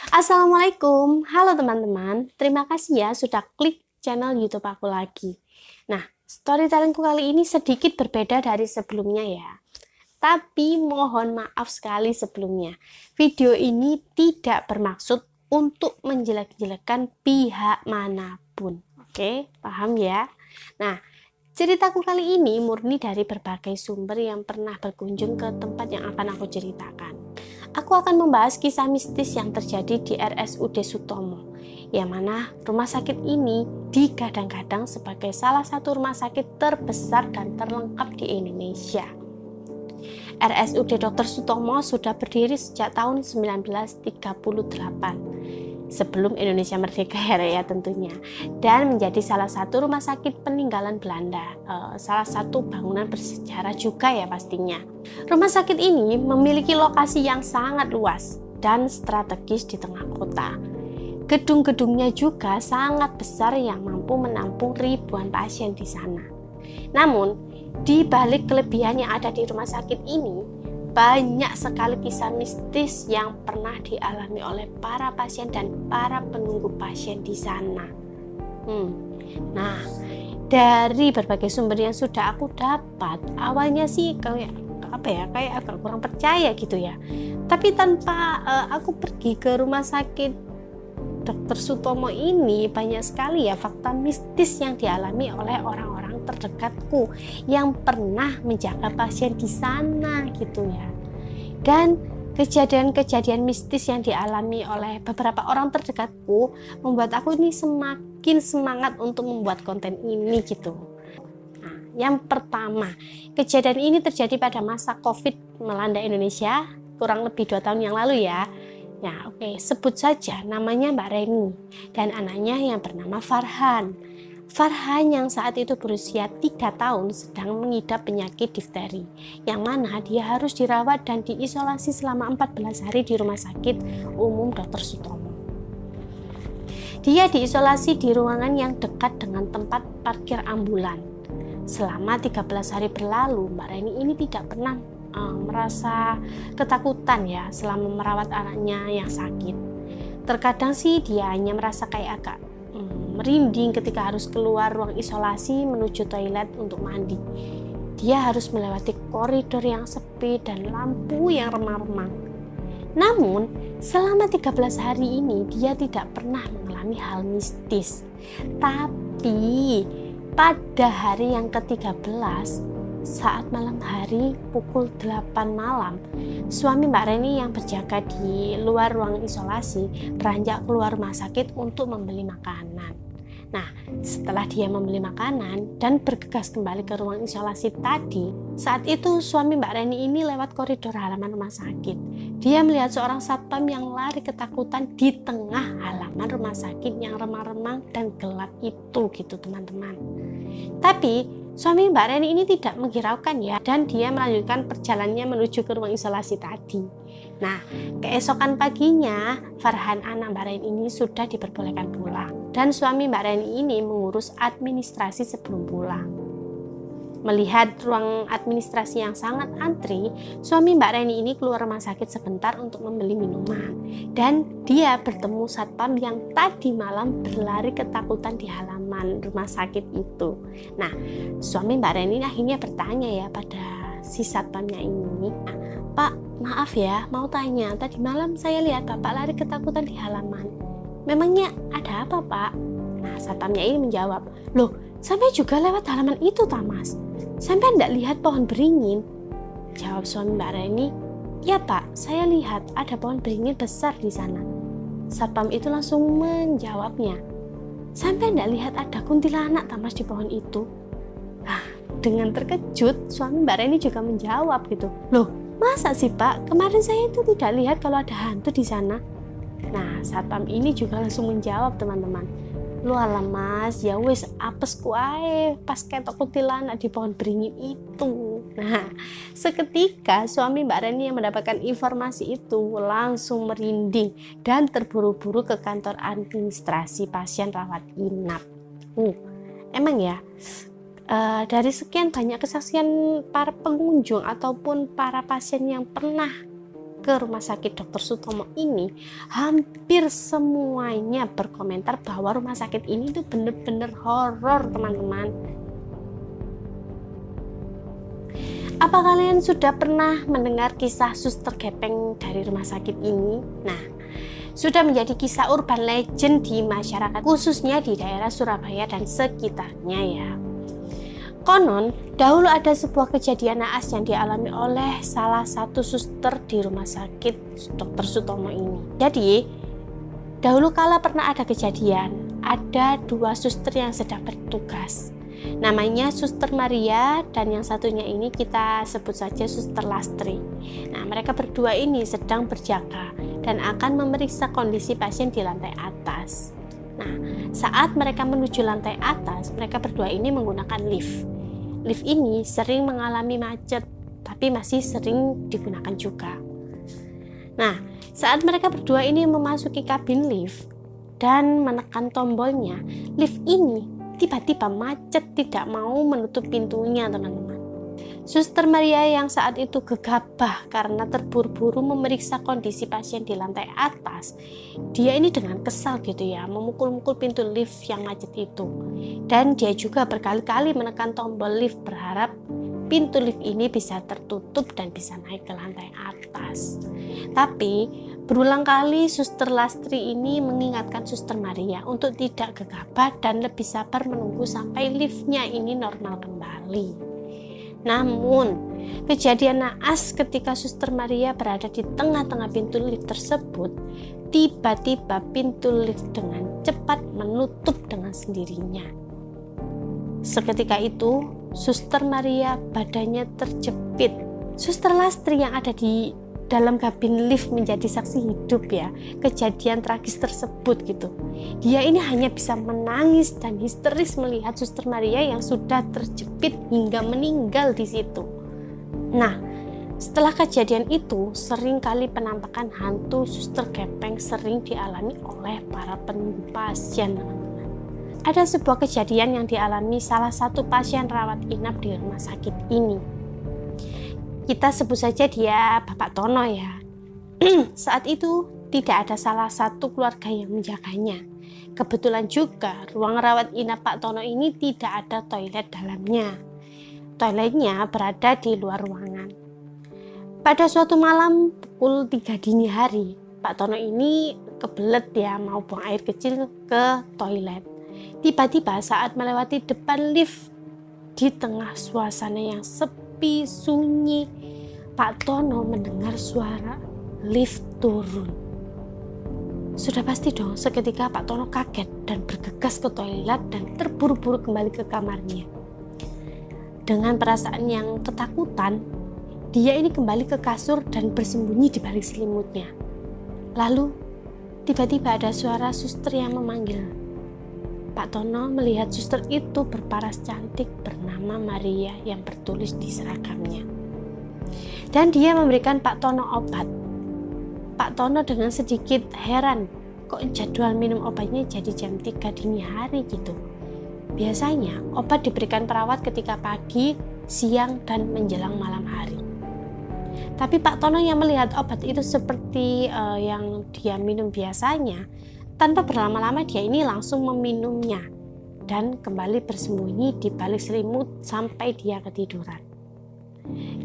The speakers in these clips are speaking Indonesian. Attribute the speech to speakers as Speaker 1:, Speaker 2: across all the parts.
Speaker 1: Assalamualaikum, halo teman-teman. Terima kasih ya sudah klik channel YouTube aku lagi. Nah, storytellingku kali ini sedikit berbeda dari sebelumnya ya. Tapi mohon maaf sekali sebelumnya. Video ini tidak bermaksud untuk menjelek-jelekan pihak manapun. Oke, paham ya? Nah, ceritaku kali ini murni dari berbagai sumber yang pernah berkunjung ke tempat yang akan aku ceritakan. Aku akan membahas kisah mistis yang terjadi di RSUD Sutomo, yang mana rumah sakit ini digadang-gadang sebagai salah satu rumah sakit terbesar dan terlengkap di Indonesia. RSUD Dr. Sutomo sudah berdiri sejak tahun 1938, sebelum Indonesia merdeka ya tentunya, dan menjadi salah satu rumah sakit peninggalan Belanda, salah satu bangunan bersejarah juga ya pastinya. Rumah sakit ini memiliki lokasi yang sangat luas dan strategis di tengah kota. Gedung-gedungnya juga sangat besar yang mampu menampung ribuan pasien di sana. Namun, di balik kelebihan yang ada di rumah sakit ini, banyak sekali kisah mistis yang pernah dialami oleh para pasien dan para penunggu pasien di sana. Nah, dari berbagai sumber yang sudah aku dapat, awalnya sih kayak agak kurang percaya gitu ya. Tapi tanpa aku pergi ke rumah sakit Dr. Sutomo ini, banyak sekali ya fakta mistis yang dialami oleh orang-orang terdekatku yang pernah menjaga pasien di sana gitu ya. Dan kejadian-kejadian mistis yang dialami oleh beberapa orang terdekatku membuat aku ini semakin semangat untuk membuat konten ini gitu. Nah, yang pertama, kejadian ini terjadi pada masa COVID melanda Indonesia kurang lebih 2 tahun yang lalu ya. Ya, oke, sebut saja namanya Mbak Reni dan anaknya yang bernama Farhan. Farhan yang saat itu berusia 3 tahun sedang mengidap penyakit difteri, yang mana dia harus dirawat dan diisolasi selama 14 hari di Rumah Sakit Umum Dr. Sutomo. Dia diisolasi di ruangan yang dekat dengan tempat parkir ambulan. Selama 13 hari berlalu, Mbak Reni ini tidak pernah merasa ketakutan ya selama merawat anaknya yang sakit. Terkadang sih dia hanya merasa kayak agak merinding ketika harus keluar ruang isolasi menuju toilet untuk mandi. Dia harus melewati koridor yang sepi dan lampu yang remang-remang. Namun, selama 13 hari ini dia tidak pernah mengalami hal mistis. Tapi, pada hari yang ke-13, saat malam hari pukul 8 malam, suami Mbak Reni yang berjaga di luar ruang isolasi beranjak keluar rumah sakit untuk membeli makanan. Nah, setelah dia membeli makanan dan bergegas kembali ke ruang isolasi tadi, saat itu suami Mbak Reni ini lewat koridor halaman rumah sakit. Dia melihat seorang satpam yang lari ketakutan di tengah halaman rumah sakit yang remang-remang dan gelap itu gitu teman-teman. Tapi suami Mbak Reni ini tidak menghiraukan ya, dan dia melanjutkan perjalanannya menuju ke ruang isolasi tadi. Nah, keesokan paginya, Farhan anak Mbak Reni ini sudah diperbolehkan pulang. Dan suami Mbak Reni ini mengurus administrasi sebelum pulang. Melihat ruang administrasi yang sangat antri, suami Mbak Reni ini keluar rumah sakit sebentar untuk membeli minuman. Dan dia bertemu satpam yang tadi malam berlari ketakutan di halaman rumah sakit itu. Nah, suami Mbak Reni akhirnya bertanya ya pada si satpamnya ini, "Pak, maaf ya, mau tanya, tadi malam saya lihat Bapak lari ketakutan di halaman. Memangnya ada apa, Pak?" Nah, satpamnya ini menjawab, "Loh, sampai juga lewat halaman itu, Mas. Sampai enggak lihat pohon beringin?" Jawab suami Mbak Reni, "Ya Pak, saya lihat ada pohon beringin besar di sana." Satpam itu langsung menjawabnya, "Sampai enggak lihat ada kuntilanak Mas di pohon itu?" Nah, dengan terkejut suami Mbak Reni juga menjawab gitu, "Loh, masa sih Pak? Kemarin saya itu tidak lihat kalau ada hantu di sana." Nah, satpam ini juga langsung menjawab teman-teman, "Lu alah Mas, ya wis apesku ae pas ketok kuntilanak di pohon beringin itu." Nah, seketika suami Mbak Reni yang mendapatkan informasi itu langsung merinding dan terburu-buru ke kantor administrasi pasien rawat inap. Emang ya, dari sekian banyak kesaksian para pengunjung ataupun para pasien yang pernah ke rumah sakit Dr. Sutomo ini, hampir semuanya berkomentar bahwa rumah sakit ini tuh bener-bener horor, teman-teman. Apa kalian sudah pernah mendengar kisah suster gepeng dari rumah sakit ini? Nah, sudah menjadi kisah urban legend di masyarakat, khususnya di daerah Surabaya dan sekitarnya ya. Konon, dahulu ada sebuah kejadian naas yang dialami oleh salah satu suster di rumah sakit Dr. Sutomo ini. Jadi, dahulu kala pernah ada kejadian, ada dua suster yang sedang bertugas. Namanya Suster Maria dan yang satunya ini kita sebut saja Suster Lastri. Nah, mereka berdua ini sedang berjaga dan akan memeriksa kondisi pasien di lantai atas. Nah, saat mereka menuju lantai atas, mereka berdua ini menggunakan lift. Lift ini sering mengalami macet, tapi masih sering digunakan juga. Nah, saat mereka berdua ini memasuki kabin lift dan menekan tombolnya, lift ini tiba-tiba macet, tidak mau menutup pintunya, teman-teman. Suster Maria yang saat itu gegabah karena terburu-buru memeriksa kondisi pasien di lantai atas. Dia ini dengan kesal gitu ya, memukul-mukul pintu lift yang macet itu. Dan dia juga berkali-kali menekan tombol lift berharap pintu lift ini bisa tertutup dan bisa naik ke lantai atas. Tapi berulang kali Suster Lastri ini mengingatkan Suster Maria untuk tidak gegabah dan lebih sabar menunggu sampai liftnya ini normal kembali. Namun, kejadian naas ketika Suster Maria berada di tengah-tengah pintu lift tersebut, tiba-tiba pintu lift dengan cepat menutup dengan sendirinya. Seketika itu, Suster Maria badannya terjepit. Suster Lastri yang ada di dalam kabin lift menjadi saksi hidup ya kejadian tragis tersebut gitu. Dia ini hanya bisa menangis dan histeris melihat Suster Maria yang sudah terjepit hingga meninggal di situ. Nah, setelah kejadian itu, sering kali penampakan hantu suster gepeng sering dialami oleh para penunggu pasien, teman-teman. Ada sebuah kejadian yang dialami salah satu pasien rawat inap di rumah sakit ini. Kita sebut saja dia Bapak Tono ya. Saat itu tidak ada salah satu keluarga yang menjaganya. Kebetulan juga ruang rawat inap Pak Tono ini tidak ada toilet dalamnya. Toiletnya berada di luar ruangan. Pada suatu malam pukul 3 dini hari, Pak Tono ini kebelet ya mau buang air kecil ke toilet. Tiba-tiba saat melewati depan lift, di tengah suasana yang sepi sunyi, Pak Tono mendengar suara lift turun. Sudah pasti dong, seketika Pak Tono kaget dan bergegas ke toilet dan terburu-buru kembali ke kamarnya. Dengan perasaan yang ketakutan, dia ini kembali ke kasur dan bersembunyi di balik selimutnya. Lalu, tiba-tiba ada suara suster yang memanggil. Pak Tono melihat suster itu berparas cantik bernama Maria yang bertulis di seragamnya. Dan dia memberikan Pak Tono obat. Pak Tono dengan sedikit heran, kok jadwal minum obatnya jadi jam 3 dini hari gitu. Biasanya obat diberikan perawat ketika pagi, siang, dan menjelang malam hari. Tapi Pak Tono yang melihat obat itu seperti yang dia minum biasanya, tanpa berlama-lama dia ini langsung meminumnya dan kembali bersembunyi di balik selimut sampai dia ketiduran.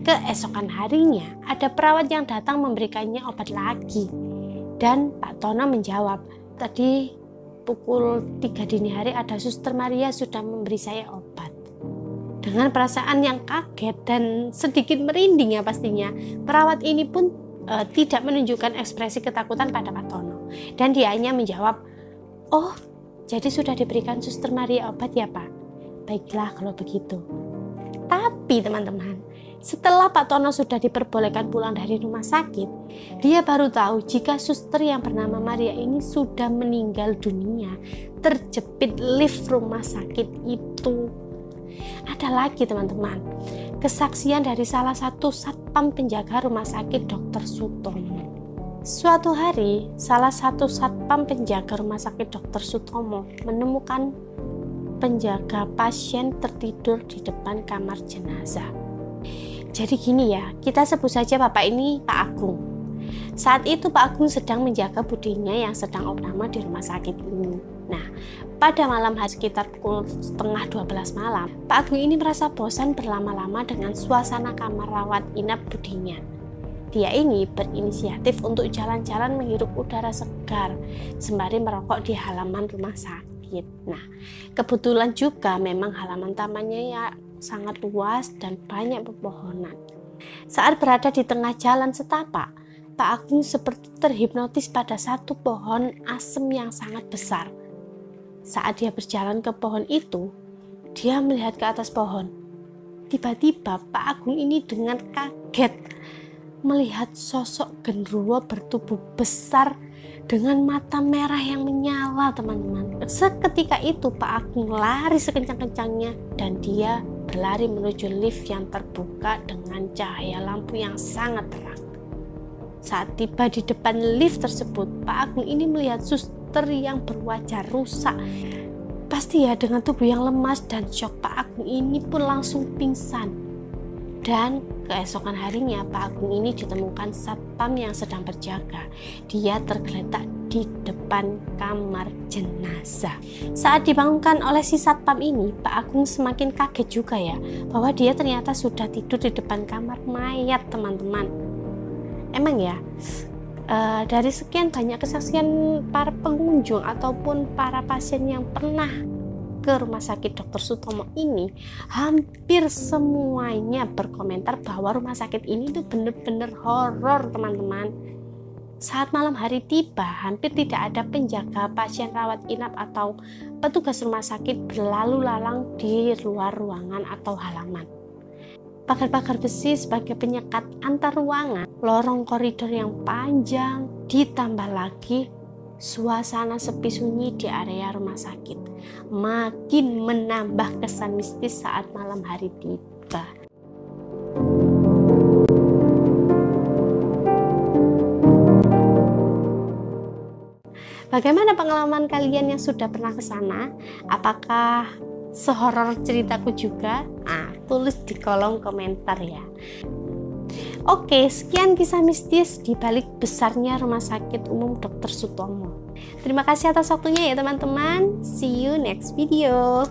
Speaker 1: Keesokan harinya ada perawat yang datang memberikannya obat lagi dan Pak Tono menjawab, tadi pukul 3 dini hari ada Suster Maria sudah memberi saya obat. Dengan perasaan yang kaget dan sedikit merinding ya pastinya, perawat ini pun tidak menunjukkan ekspresi ketakutan pada Pak Tono. Dan dia hanya menjawab, oh jadi sudah diberikan Suster Maria obat ya Pak? Baiklah kalau begitu. Tapi teman-teman, setelah Pak Tono sudah diperbolehkan pulang dari rumah sakit, dia baru tahu jika suster yang bernama Maria ini sudah meninggal dunia terjepit lift rumah sakit itu. Ada lagi teman-teman, kesaksian dari salah satu satpam penjaga rumah sakit Dr. Sutomo. Suatu hari, salah satu satpam penjaga rumah sakit Dr. Sutomo menemukan penjaga pasien tertidur di depan kamar jenazah. Jadi gini ya, kita sebut saja bapak ini Pak Agung. Saat itu Pak Agung sedang menjaga budinya yang sedang opname di rumah sakit ini. Nah, pada malam hari sekitar pukul setengah 12 malam, Pak Agung ini merasa bosan berlama-lama dengan suasana kamar rawat inap budinya. Dia ini berinisiatif untuk jalan-jalan menghirup udara segar sembari merokok di halaman rumah sakit. Nah, kebetulan juga memang halaman tamannya ya sangat luas dan banyak pepohonan. Saat berada di tengah jalan setapak, Pak Agung seperti terhipnotis pada satu pohon asem yang sangat besar. Saat dia berjalan ke pohon itu, dia melihat ke atas pohon. Tiba-tiba Pak Agung ini dengan kaget melihat sosok genderuwo bertubuh besar dengan mata merah yang menyala, teman-teman. Seketika itu Pak Agung lari sekencang-kencangnya dan dia berlari menuju lift yang terbuka dengan cahaya lampu yang sangat terang. Saat tiba di depan lift tersebut, Pak Agung ini melihat suster yang berwajah rusak. Pasti ya dengan tubuh yang lemas dan syok, Pak Agung ini pun langsung pingsan. Dan keesokan harinya Pak Agung ini ditemukan satpam yang sedang berjaga. Dia tergeletak di depan kamar jenazah. Saat dibangunkan oleh si satpam ini, Pak Agung semakin kaget juga ya, bahwa dia ternyata sudah tidur di depan kamar mayat, teman-teman. Emang ya, dari sekian banyak kesaksian para pengunjung ataupun para pasien yang pernah ke rumah sakit Dr. Sutomo ini, hampir semuanya berkomentar bahwa rumah sakit ini tuh bener-bener horor, teman-teman. Saat malam hari tiba, hampir tidak ada penjaga pasien rawat inap atau petugas rumah sakit berlalu lalang di luar ruangan atau halaman. Pagar-pagar besi sebagai penyekat antar ruangan, lorong koridor yang panjang, ditambah lagi suasana sepi sunyi di area rumah sakit, makin menambah kesan mistis saat malam hari tiba. Bagaimana pengalaman kalian yang sudah pernah ke sana? Apakah sehoror ceritaku juga? Tulis di kolom komentar ya. Oke, sekian kisah mistis di balik besarnya Rumah Sakit Umum Dr. Sutomo. Terima kasih atas waktunya ya teman-teman. See you next video.